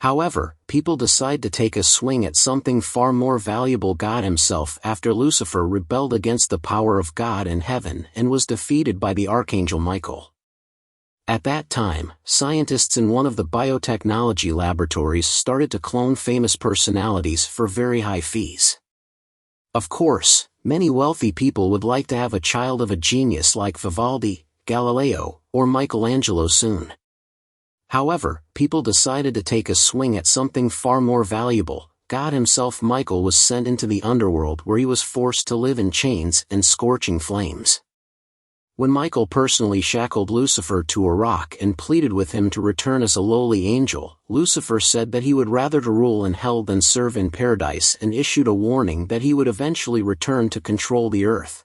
However, people decide to take a swing at something far more valuable: God himself, after Lucifer rebelled against the power of God in heaven and was defeated by the archangel Michael. At that time, scientists in one of the biotechnology laboratories started to clone famous personalities for very high fees. Of course, many wealthy people would like to have a child of a genius like Vivaldi, Galileo, or Michelangelo soon. However, people decided to take a swing at something far more valuable. God himself, Michael, was sent into the underworld where he was forced to live in chains and scorching flames. When Michael personally shackled Lucifer to a rock and pleaded with him to return as a lowly angel, Lucifer said that he would rather to rule in hell than serve in paradise, and issued a warning that he would eventually return to control the earth.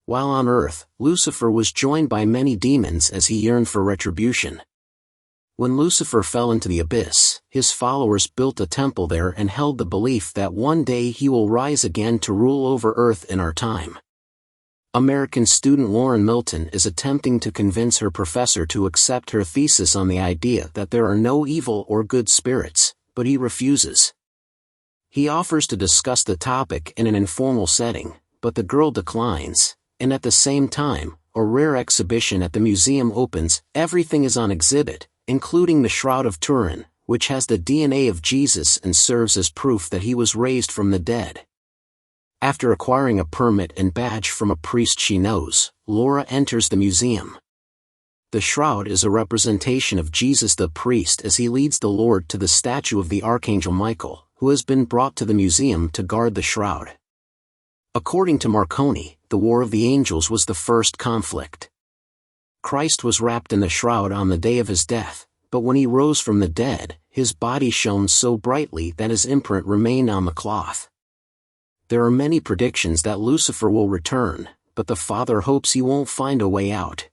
While on earth, Lucifer was joined by many demons as he yearned for retribution. When Lucifer fell into the abyss, his followers built a temple there and held the belief that one day he will rise again to rule over earth in our time. American student Lauren Milton is attempting to convince her professor to accept her thesis on the idea that there are no evil or good spirits, but he refuses. He offers to discuss the topic in an informal setting, but the girl declines, and at the same time, a rare exhibition at the museum opens. Everything is on exhibit, including the Shroud of Turin, which has the DNA of Jesus and serves as proof that he was raised from the dead. After acquiring a permit and badge from a priest she knows, Laura enters the museum. The shroud is a representation of Jesus the priest as he leads the Lord to the statue of the Archangel Michael, who has been brought to the museum to guard the shroud. According to Marconi, the War of the Angels was the first conflict. Christ was wrapped in the shroud on the day of his death, but when he rose from the dead, his body shone so brightly that his imprint remained on the cloth. There are many predictions that Lucifer will return, but the Father hopes he won't find a way out.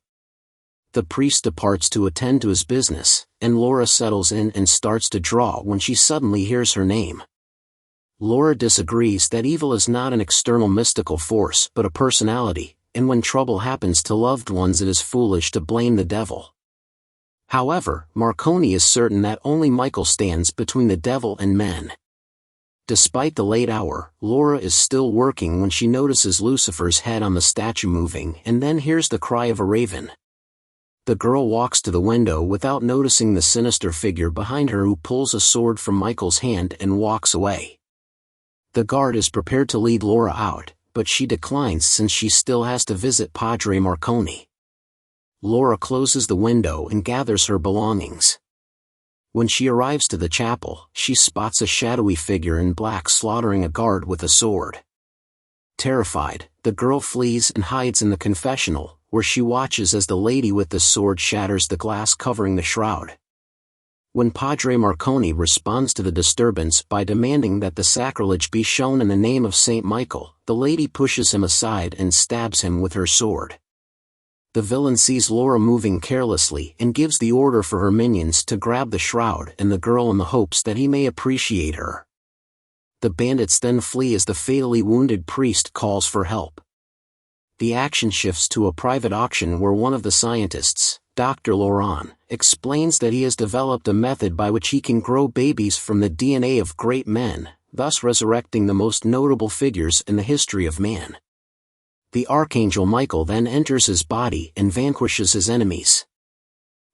The priest departs to attend to his business, and Laura settles in and starts to draw when she suddenly hears her name. Laura disagrees that evil is not an external mystical force but a personality, and when trouble happens to loved ones it is foolish to blame the devil. However, Marconi is certain that only Michael stands between the devil and men. Despite the late hour, Laura is still working when she notices Lucifer's head on the statue moving and then hears the cry of a raven. The girl walks to the window without noticing the sinister figure behind her, who pulls a sword from Michael's hand and walks away. The guard is prepared to lead Laura out, but she declines since she still has to visit Padre Marconi. Laura closes the window and gathers her belongings. When she arrives to the chapel, she spots a shadowy figure in black slaughtering a guard with a sword. Terrified, the girl flees and hides in the confessional, where she watches as the lady with the sword shatters the glass covering the shroud. When Padre Marconi responds to the disturbance by demanding that the sacrilege be shown in the name of Saint Michael, the lady pushes him aside and stabs him with her sword. The villain sees Laura moving carelessly and gives the order for her minions to grab the shroud and the girl in the hopes that he may appreciate her. The bandits then flee as the fatally wounded priest calls for help. The action shifts to a private auction where one of the scientists, Dr. Laurent, explains that he has developed a method by which he can grow babies from the DNA of great men, thus resurrecting the most notable figures in the history of man. The Archangel Michael then enters his body and vanquishes his enemies.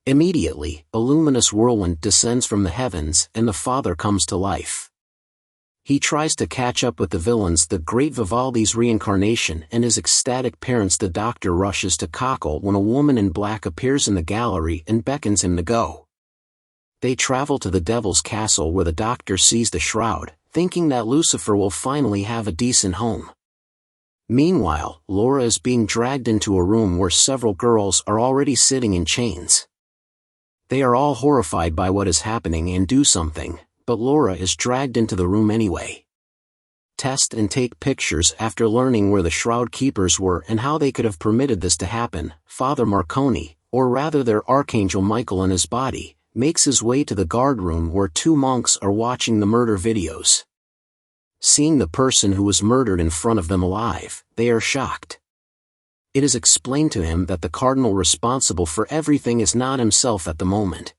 Immediately, a luminous whirlwind descends from the heavens and the Father comes to life. He tries to catch up with the villains, the great Vivaldi's reincarnation and his ecstatic parents. The doctor rushes to cockle when a woman in black appears in the gallery and beckons him to go. They travel to the devil's castle where the doctor sees the shroud, thinking that Lucifer will finally have a decent home. Meanwhile, Laura is being dragged into a room where several girls are already sitting in chains. They are all horrified by what is happening and do something, but Laura is dragged into the room anyway. Test and take pictures. After learning where the shroud keepers were and how they could have permitted this to happen, Father Marconi, or rather their Archangel Michael in his body, makes his way to the guard room where two monks are watching the murder videos. Seeing the person who was murdered in front of them alive, they are shocked. It is explained to him that the cardinal responsible for everything is not himself at the moment.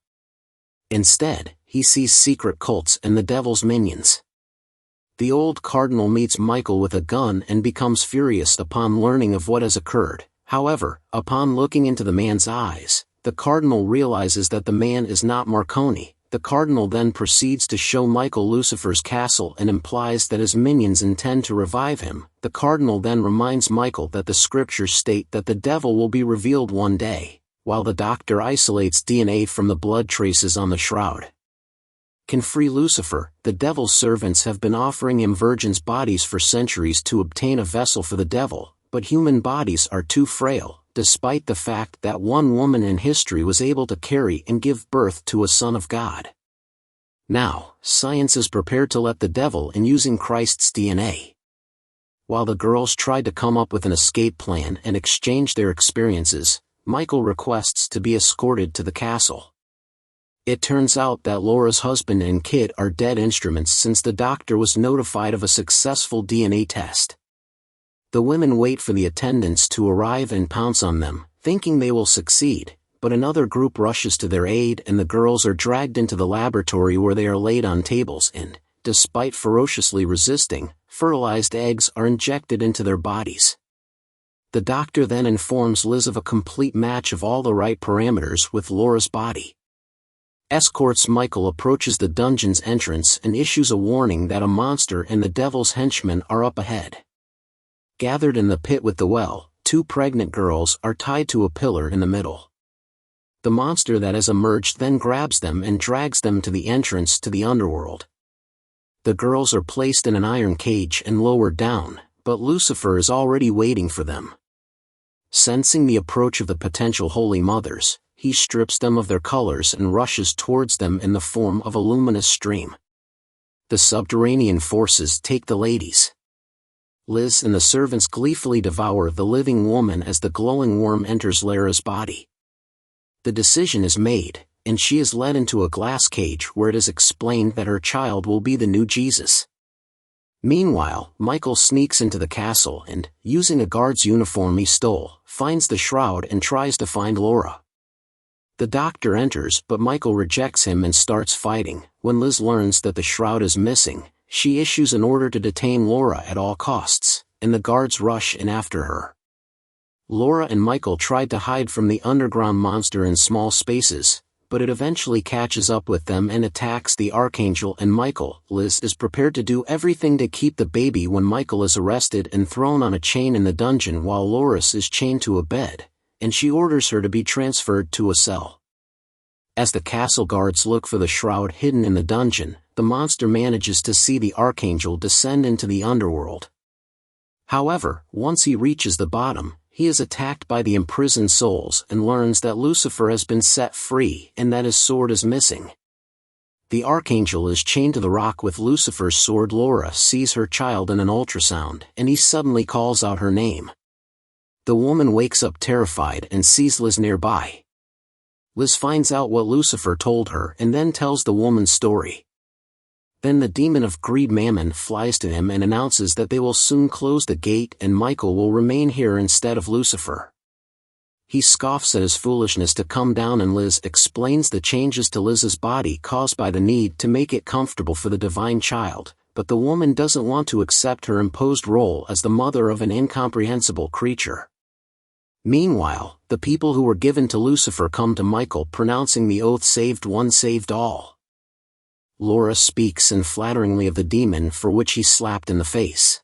Instead, he sees secret cults and the devil's minions. The old cardinal meets Michael with a gun and becomes furious upon learning of what has occurred. However, upon looking into the man's eyes, the cardinal realizes that the man is not Marconi. The cardinal then proceeds to show Michael Lucifer's castle and implies that his minions intend to revive him. The cardinal then reminds Michael that the scriptures state that the devil will be revealed one day, while the doctor isolates DNA from the blood traces on the shroud. Can free Lucifer. The devil's servants have been offering him virgins' bodies for centuries to obtain a vessel for the devil, but human bodies are too frail, despite the fact that one woman in history was able to carry and give birth to a son of God. Now, science is prepared to let the devil in using Christ's DNA. While the girls tried to come up with an escape plan and exchange their experiences, Michael requests to be escorted to the castle. It turns out that Laura's husband and kid are dead instruments since the doctor was notified of a successful DNA test. The women wait for the attendants to arrive and pounce on them, thinking they will succeed, but another group rushes to their aid and the girls are dragged into the laboratory where they are laid on tables and, despite ferociously resisting, fertilized eggs are injected into their bodies. The doctor then informs Liz of a complete match of all the right parameters with Laura's body. Escorts Michael approaches the dungeon's entrance and issues a warning that a monster and the devil's henchmen are up ahead. Gathered in the pit with the well, 2 pregnant girls are tied to a pillar in the middle. The monster that has emerged then grabs them and drags them to the entrance to the underworld. The girls are placed in an iron cage and lowered down, but Lucifer is already waiting for them. Sensing the approach of the potential holy mothers, he strips them of their colors and rushes towards them in the form of a luminous stream. The subterranean forces take the ladies. Liz and the servants gleefully devour the living woman as the glowing worm enters Lara's body. The decision is made, and she is led into a glass cage where it is explained that her child will be the new Jesus. Meanwhile, Michael sneaks into the castle and, using a guard's uniform he stole, finds the shroud and tries to find Laura. The doctor enters but Michael rejects him and starts fighting. When Liz learns that the shroud is missing, she issues an order to detain Laura at all costs, and the guards rush in after her. Laura and Michael tried to hide from the underground monster in small spaces, but it eventually catches up with them and attacks the Archangel and Michael. Liz is prepared to do everything to keep the baby when Michael is arrested and thrown on a chain in the dungeon while Loris is chained to a bed, and she orders her to be transferred to a cell. As the castle guards look for the shroud hidden in the dungeon, the monster manages to see the Archangel descend into the underworld. However, once he reaches the bottom, he is attacked by the imprisoned souls and learns that Lucifer has been set free and that his sword is missing. The Archangel is chained to the rock with Lucifer's sword. Laura sees her child in an ultrasound and he suddenly calls out her name. The woman wakes up terrified and sees Liz nearby. Liz finds out what Lucifer told her and then tells the woman's story. Then the demon of greed Mammon flies to him and announces that they will soon close the gate and Michael will remain here instead of Lucifer. He scoffs at his foolishness to come down and Liz explains the changes to Liz's body caused by the need to make it comfortable for the divine child, but the woman doesn't want to accept her imposed role as the mother of an incomprehensible creature. Meanwhile, the people who were given to Lucifer come to Michael pronouncing the oath saved one saved all. Laura speaks unflatteringly of the demon for which he slapped in the face.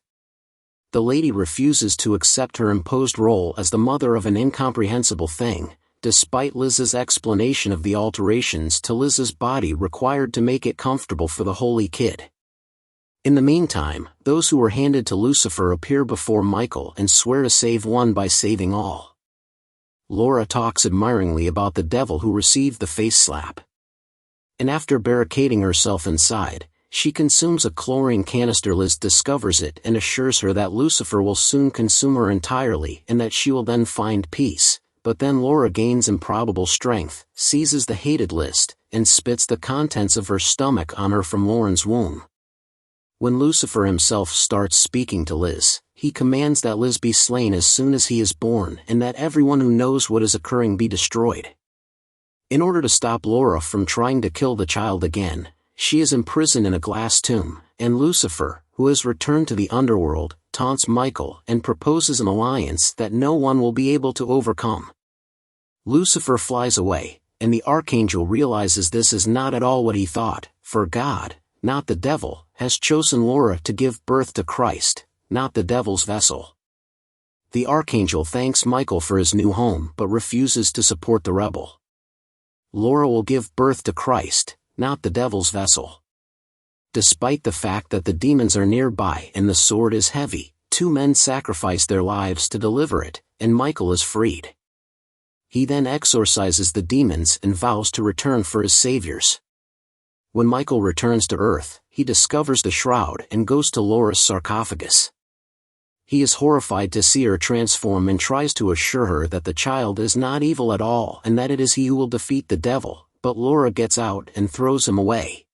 The lady refuses to accept her imposed role as the mother of an incomprehensible thing, despite Liz's explanation of the alterations to Liz's body required to make it comfortable for the holy kid. In the meantime, those who were handed to Lucifer appear before Michael and swear to save one by saving all. Laura talks admiringly about the devil who received the face slap. And after barricading herself inside, she consumes a chlorine canister. Liz discovers it and assures her that Lucifer will soon consume her entirely and that she will then find peace. But then Laura gains improbable strength, seizes the hated list, and spits the contents of her stomach on her from Lauren's womb. When Lucifer himself starts speaking to Liz, he commands that Liz be slain as soon as he is born and that everyone who knows what is occurring be destroyed. In order to stop Laura from trying to kill the child again, she is imprisoned in a glass tomb, and Lucifer, who has returned to the underworld, taunts Michael and proposes an alliance that no one will be able to overcome. Lucifer flies away, and the archangel realizes this is not at all what he thought, for God, not the devil, has chosen Laura to give birth to Christ, not the devil's vessel. The archangel thanks Michael for his new home but refuses to support the rebel. Laura will give birth to Christ, not the devil's vessel. Despite the fact that the demons are nearby and the sword is heavy, 2 men sacrifice their lives to deliver it, and Michael is freed. He then exorcises the demons and vows to return for his saviors. When Michael returns to Earth, he discovers the shroud and goes to Laura's sarcophagus. He is horrified to see her transform and tries to assure her that the child is not evil at all and that it is he who will defeat the devil, but Laura gets out and throws him away.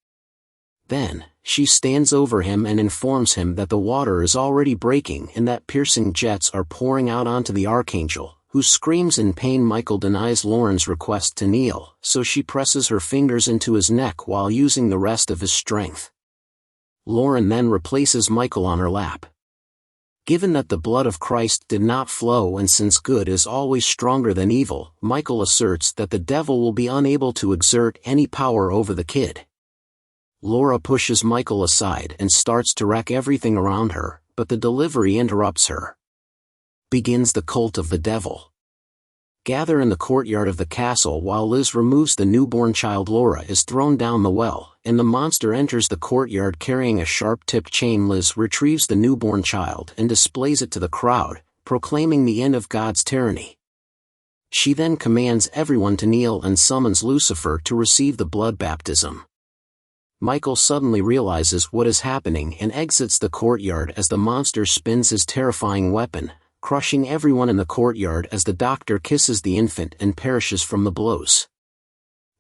Then, she stands over him and informs him that the water is already breaking and that piercing jets are pouring out onto the archangel, who screams in pain. Michael denies Lauren's request to kneel, so she presses her fingers into his neck while using the rest of his strength. Lauren then replaces Michael on her lap. Given that the blood of Christ did not flow and since good is always stronger than evil, Michael asserts that the devil will be unable to exert any power over the kid. Laura pushes Michael aside and starts to wreck everything around her, but the delivery interrupts her. Begins the cult of the devil. Gather in the courtyard of the castle while Liz removes the newborn child. Laura is thrown down the well, and the monster enters the courtyard carrying a sharp-tipped chain. Liz retrieves the newborn child and displays it to the crowd, proclaiming the end of God's tyranny. She then commands everyone to kneel and summons Lucifer to receive the blood baptism. Michael suddenly realizes what is happening and exits the courtyard as the monster spins his terrifying weapon, crushing everyone in the courtyard as the doctor kisses the infant and perishes from the blows.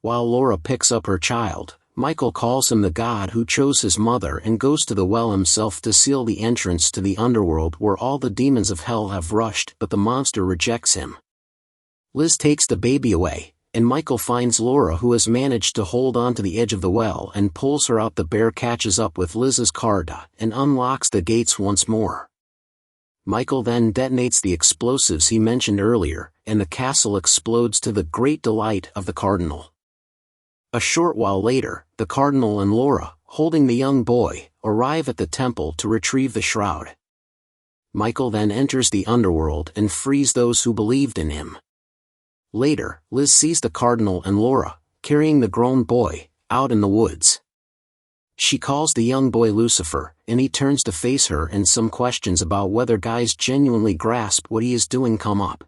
While Laura picks up her child, Michael calls him the god who chose his mother and goes to the well himself to seal the entrance to the underworld where all the demons of hell have rushed, but the monster rejects him. Liz takes the baby away, and Michael finds Laura, who has managed to hold on to the edge of the well, and pulls her out. The bear catches up with Liz's car and unlocks the gates once more. Michael then detonates the explosives he mentioned earlier, and the castle explodes to the great delight of the cardinal. A short while later, the cardinal and Laura, holding the young boy, arrive at the temple to retrieve the shroud. Michael then enters the underworld and frees those who believed in him. Later, Liz sees the cardinal and Laura, carrying the grown boy, out in the woods. She calls the young boy Lucifer, and he turns to face her, and some questions about whether guys genuinely grasp what he is doing come up.